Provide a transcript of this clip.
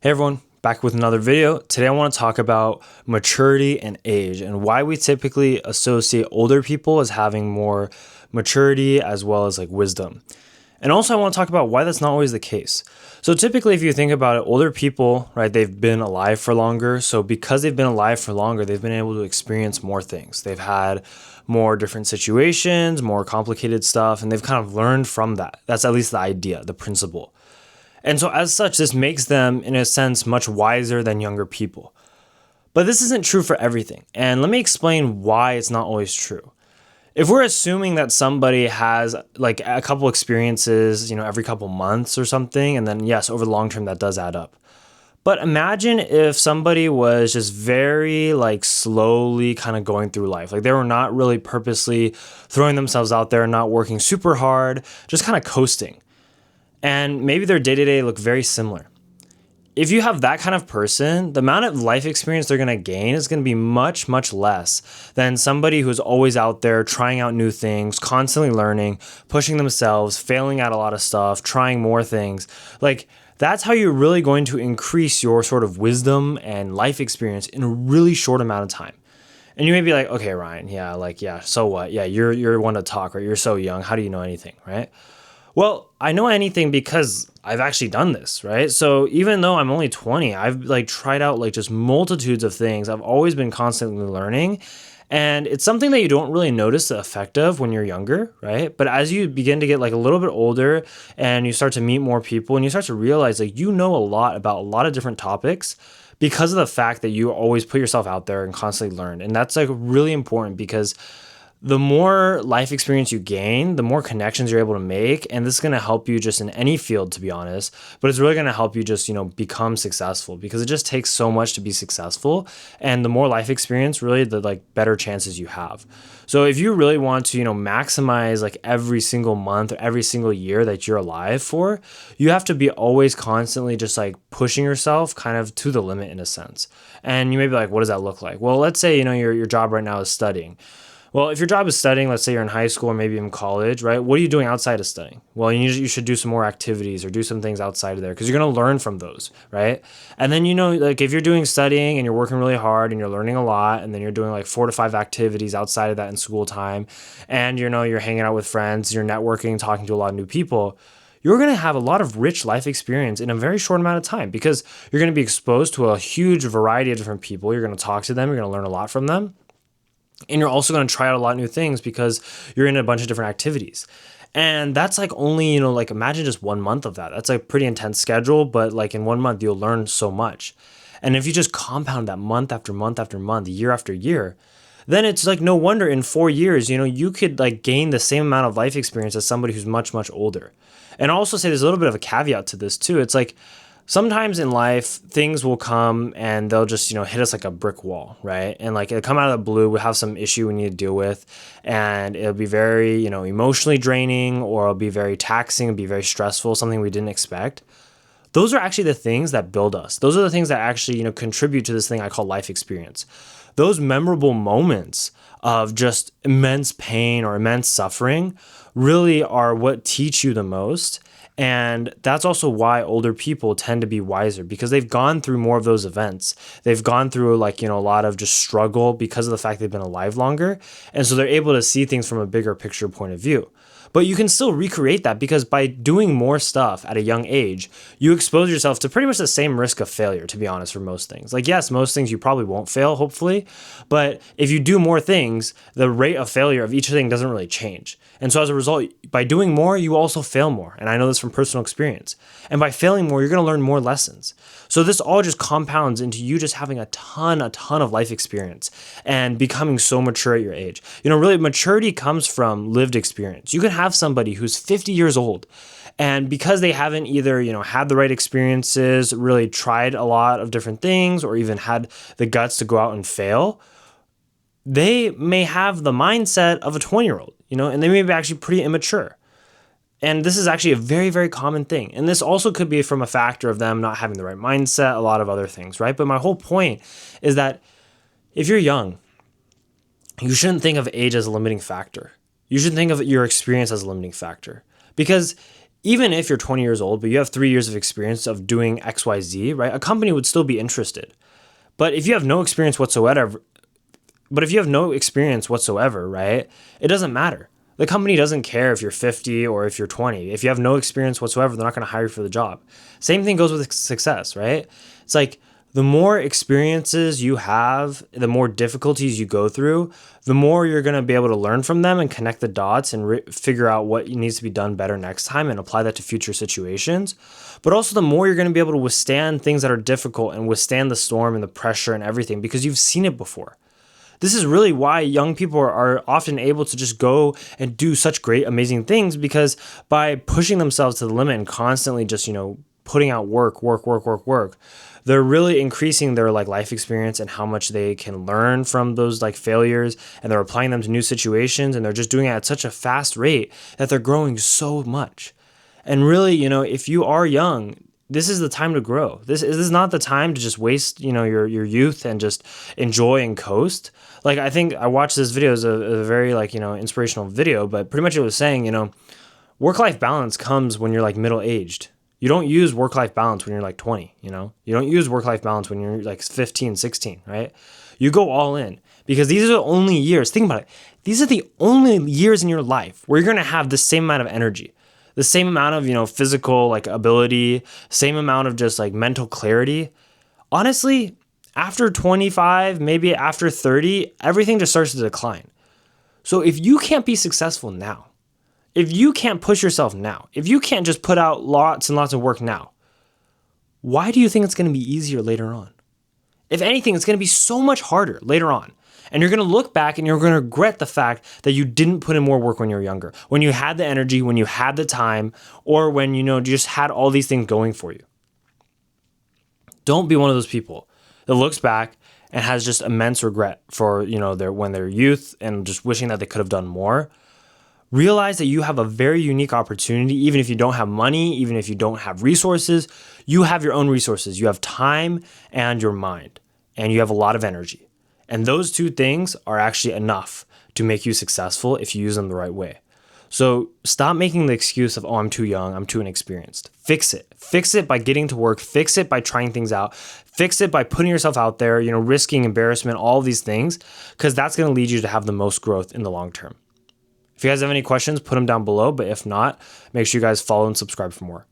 Hey everyone, back with another video. Today I want to talk about maturity and age and why we typically associate older people as having more maturity as well as like wisdom. And also I want to talk about why that's not always the case. So typically if you think about it, older people, right, they've been alive for longer. So because they've been alive for longer, they've been able to experience more things. They've had more different situations, more complicated stuff, and they've kind of learned from that. That's at least the idea, the principle. And so, as such, this makes them, in a sense, much wiser than younger people. But this isn't true for everything. And let me explain why it's not always true. If we're assuming that somebody has like a couple experiences, every couple months or something, and then yes, over the long term, that does add up. But imagine if somebody was just very like slowly kind of going through life. Like they were not really purposely throwing themselves out there, not working super hard, just kind of coasting. And maybe their day to day look very similar. If you have that kind of person, the amount of life experience they're going to gain is going to be much, much less than somebody who's always out there trying out new things, constantly learning, pushing themselves, failing at a lot of stuff, trying more things. Like, that's how you're really going to increase your sort of wisdom and life experience in a really short amount of time. And you may be like, okay, Ryan, yeah, so what? Yeah, you're one to talk, right? You're so young. How do you know anything, right? Well, I know anything because I've actually done this, right? So even though I'm only 20, I've like tried out like just multitudes of things. I've always been constantly learning. And it's something that you don't really notice the effect of when you're younger, right? But as you begin to get like a little bit older and you start to meet more people and you start to realize like you know a lot about a lot of different topics because of the fact that you always put yourself out there and constantly learn. And that's like really important because the more life experience you gain, the more connections you're able to make. And this is going to help you just in any field, to be honest, but it's really going to help you just, become successful because it just takes so much to be successful. And the more life experience, really, the like better chances you have. So if you really want to, maximize like every single month or every single year that you're alive for, you have to be always constantly just like pushing yourself kind of to the limit in a sense. And you may be like, what does that look like? Well, let's say, your job right now is studying. Well, if your job is studying, let's say you're in high school or maybe in college, right? What are you doing outside of studying? Well, you should do some more activities or do some things outside of there because you're going to learn from those, right? And then, like if you're doing studying and you're working really hard and you're learning a lot, and then you're doing like 4 to 5 activities outside of that in school time, and you're hanging out with friends, you're networking, talking to a lot of new people, you're going to have a lot of rich life experience in a very short amount of time because you're going to be exposed to a huge variety of different people. You're going to talk to them, you're going to learn a lot from them. And you're also going to try out a lot of new things because you're in a bunch of different activities. And that's like only, like imagine just 1 month of that. That's like pretty intense schedule, but like in 1 month, you'll learn so much. And if you just compound that month after month after month, year after year, then it's like no wonder in 4 years, you could like gain the same amount of life experience as somebody who's much, much older. And I'll also say there's a little bit of a caveat to this too. It's like, sometimes in life, things will come and they'll just, hit us like a brick wall, right? And like it'll come out of the blue, we'll have some issue we need to deal with, and it'll be very, emotionally draining, or it'll be very taxing, it'll be very stressful, something we didn't expect. Those are actually the things that build us. Those are the things that actually, contribute to this thing I call life experience. Those memorable moments of just immense pain or immense suffering really are what teach you the most. And that's also why older people tend to be wiser because they've gone through more of those events. They've gone through like, a lot of just struggle because of the fact they've been alive longer. And so they're able to see things from a bigger picture point of view. But you can still recreate that because by doing more stuff at a young age, you expose yourself to pretty much the same risk of failure, to be honest, for most things. Like, yes, most things you probably won't fail, hopefully. But if you do more things, the rate of failure of each thing doesn't really change. And so as a result, by doing more, you also fail more. And I know this from personal experience. And by failing more, you're going to learn more lessons. So this all just compounds into you just having a ton of life experience and becoming so mature at your age. Really maturity comes from lived experience. You can have somebody who's 50 years old, and because they haven't either, had the right experiences, really tried a lot of different things, or even had the guts to go out and fail, they may have the mindset of a 20-year-old, and they may be actually pretty immature. And this is actually a very, very common thing. And this also could be from a factor of them not having the right mindset, a lot of other things, right? But my whole point is that if you're young, you shouldn't think of age as a limiting factor. You should think of your experience as a limiting factor. Because even if you're 20 years old, but you have 3 years of experience of doing XYZ, right? A company would still be interested. But if you have no experience whatsoever, right? It doesn't matter. The company doesn't care if you're 50 or if you're 20. If you have no experience whatsoever, they're not going to hire you for the job. Same thing goes with success, right? It's like the more experiences you have, the more difficulties you go through, the more you're going to be able to learn from them and connect the dots and figure out what needs to be done better next time and apply that to future situations. But also the more you're going to be able to withstand things that are difficult and withstand the storm and the pressure and everything because you've seen it before. This is really why young people are often able to just go and do such great, amazing things, because by pushing themselves to the limit and constantly just, putting out work, they're really increasing their like life experience and how much they can learn from those like failures, and they're applying them to new situations, and they're just doing it at such a fast rate that they're growing so much. And really, if you are young, this is the time to grow. This is not the time to just waste, your youth and just enjoy and coast. Like, I think I watched this video as a very like, inspirational video, but pretty much it was saying, work-life balance comes when you're like middle-aged. You don't use work-life balance when you're like 20, You don't use work-life balance when you're like 15, 16, right? You go all in, because these are the only years. Think about it. These are the only years in your life where you're going to have the same amount of energy, the same amount of, physical like ability, same amount of just like mental clarity. Honestly, after 25, maybe after 30, everything just starts to decline. So if you can't be successful now, if you can't push yourself now, if you can't just put out lots and lots of work now, why do you think it's going to be easier later on? If anything, it's going to be so much harder later on. And you're going to look back and you're going to regret the fact that you didn't put in more work when you were younger, when you had the energy, when you had the time, or when, you just had all these things going for you. Don't be one of those people that looks back and has just immense regret for, when they're youth and just wishing that they could have done more. Realize that you have a very unique opportunity. Even if you don't have money, even if you don't have resources, you have your own resources. You have time and your mind, and you have a lot of energy. And those two things are actually enough to make you successful if you use them the right way. So stop making the excuse of, I'm too young, I'm too inexperienced. Fix it. Fix it by getting to work. Fix it by trying things out. Fix it by putting yourself out there, risking embarrassment, all of these things, because that's going to lead you to have the most growth in the long term. If you guys have any questions, put them down below. But if not, make sure you guys follow and subscribe for more.